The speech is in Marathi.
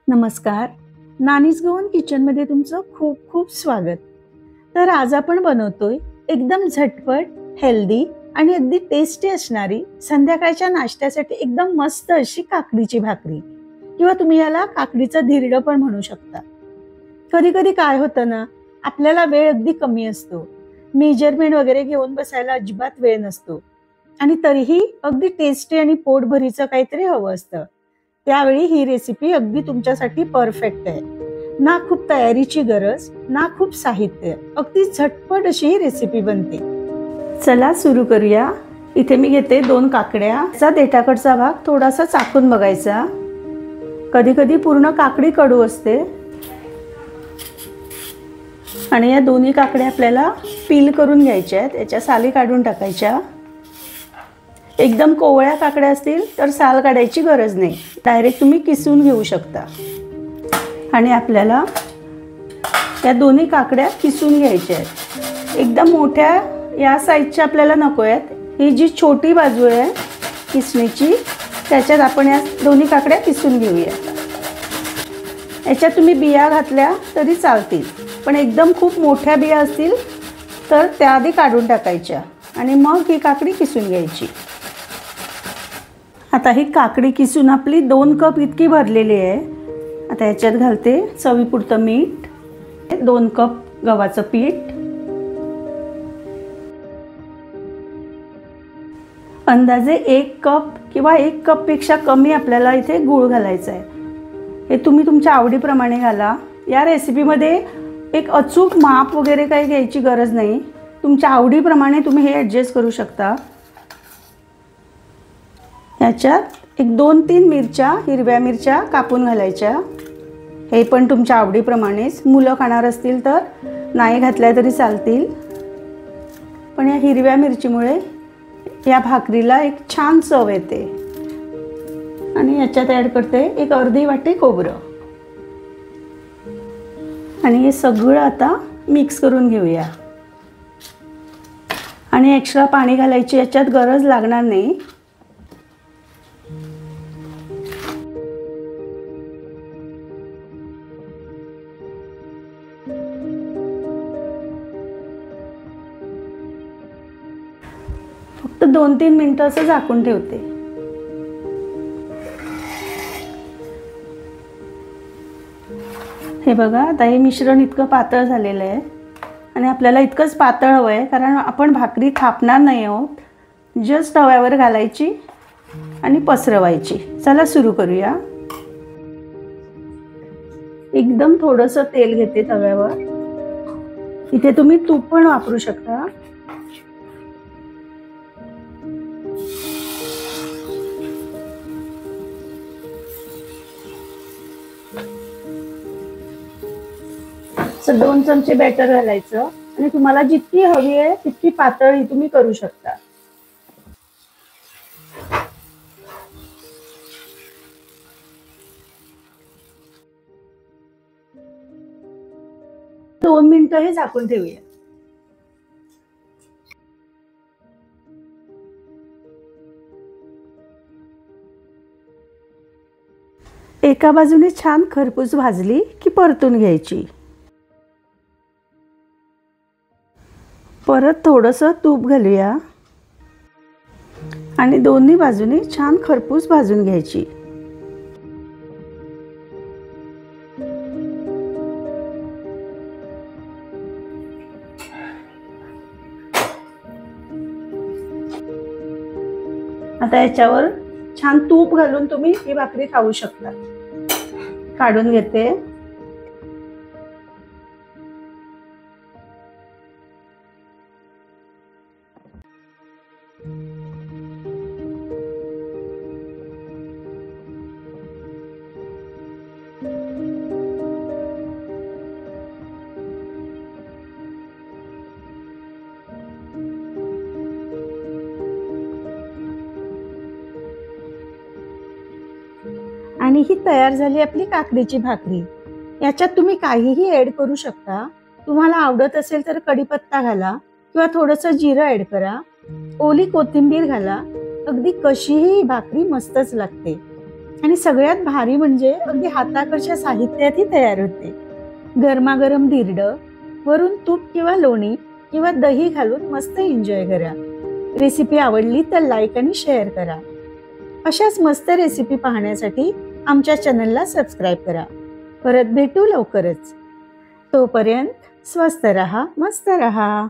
नमस्कार. नानीज गोवन किचनमध्ये तुमचं खूप खूप स्वागत. तर आज आपण बनवतोय एकदम झटपट, हेल्दी आणि अगदी टेस्टी असणारी संध्याकाळच्या नाश्त्यासाठी एकदम मस्त अशी काकडीची भाकरी, किंवा तुम्ही याला काकडीचं धिरडं पण म्हणू शकता. कधी कधी काय होतं ना, आपल्याला वेळ अगदी कमी असतो, मेजरमेंट वगैरे घेऊन बसायला अजिबात वेळ नसतो, आणि तरीही अगदी टेस्टी आणि पोटभरीचं काहीतरी हवं असतं. त्यावेळी ही रेसिपी अगदी तुमच्यासाठी परफेक्ट आहे. ना खूप तयारीची गरज, ना खूप साहित्य, अगदी झटपट अशी ही रेसिपी बनते. चला सुरू करूया. इथे मी घेते 2 काकड्या. त्याचा देठाकडचा भाग थोडासा चाकून बघायचा. कधी कधी पूर्ण काकडी कडू असते, आणि या दोन्ही काकड्या आपल्याला पील करून घ्यायच्या आहेत. याच्या साली काढून टाकायच्या. एकदम कोवळ्या काकड्या असतील तर साल काढायची गरज नाही, डायरेक्ट तुम्ही किसून घेऊ शकता. आणि आपल्याला या दोन्ही काकड्या किसून घ्यायच्या आहेत. एकदम मोठ्या या साईजच्या आपल्याला नको आहेत. ही जी छोटी बाजू आहे किसणीची, त्याच्यात आपण या दोन्ही काकड्या किसून घेऊया. याच्यात तुम्ही बिया घातल्या तरी चालतील, पण एकदम खूप मोठ्या बिया असतील तर त्याआधी काढून टाकायच्या आणि मग ही काकडी किसून घ्यायची. आता ही काकडी किसून आपली 2 कप इतकी भरलेली आहे. आता याच्यात घालते चवीपुरतं मीठ, 2 कप गव्हाचं पीठ, अंदाजे 1 कप किंवा 1 कपपेक्षा कमी आपल्याला इथे गूळ घालायचा आहे. हे तुम्ही तुमच्या आवडीप्रमाणे घाला. या रेसिपीमध्ये एक अचूक माप वगैरे काही घ्यायची गरज नाही. तुमच्या आवडीप्रमाणे तुम्ही हे ॲडजस्ट करू शकता. याच्यात एक 2-3 मिरच्या, हिरव्या मिरच्या कापून घालायच्या. हे पण तुमच्या आवडीप्रमाणेच. मुलं खाणार असतील तर नाही घातल्या तरी चालतील, पण या हिरव्या मिरचीमुळे या भाकरीला एक छान चव येते. आणि याच्यात ॲड करते एक अर्धी वाटी खोबरं. आणि हे सगळं आता मिक्स करून घेऊया. आणि एक्स्ट्रा पाणी घालायची याच्यात गरज लागणार नाही. फक्त 2-3 मिनिटं असं झाकून ठेवते. हे बघा, आता हे मिश्रण इतकं पातळ झालेलं आहे. आणि आपल्याला इतकंच पातळ हवं आहे, कारण आपण भाकरी थापणार नाही आहोत. जस्ट तव्यावर घालायची आणि पसरवायची. चला सुरू करूया. एकदम थोडंसं तेल घेते तव्यावर. इथे तुम्ही तूप पण वापरू शकता. तर 2 चमचे बॅटर घालायचं, आणि तुम्हाला जितकी हवी आहे तितकी पातळ ही तुम्ही करू शकता. दोन मिनिटं हे झाकून ठेवूया. एका बाजूने छान खरपूस भाजली की परतून घ्यायची. परत थोडंसं तूप घालूया आणि दोन्ही बाजूने छान खरपूस भाजून घ्यायची. आता याच्यावर छान तूप घालून तुम्ही ही भाकरी खाऊ शकता. काढून घेते. आणि ही तयार झाली आपली काकडीची भाकरी. याच्यात तुम्ही काहीही ॲड करू शकता. तुम्हाला आवडत असेल तर कढीपत्ता घाला, किंवा थोडंसं जिरं ॲड करा, ओली कोथिंबीर घाला. अगदी कशीही भाकरी मस्तच लागते. आणि सगळ्यात भारी म्हणजे अगदी हाताकडच्या साहित्यातही तयार होते. गरमागरम धिरड, वरून तूप किंवा लोणी किंवा दही घालून मस्त एन्जॉय करा. रेसिपी आवडली तर लाईक आणि शेअर करा. अशाच मस्त रेसिपी पाहण्यासाठी आमच्या चॅनलला सबस्क्राईब करा. परत भेटू लवकरच. तोपर्यंत स्वस्त रहा, मस्त रहा.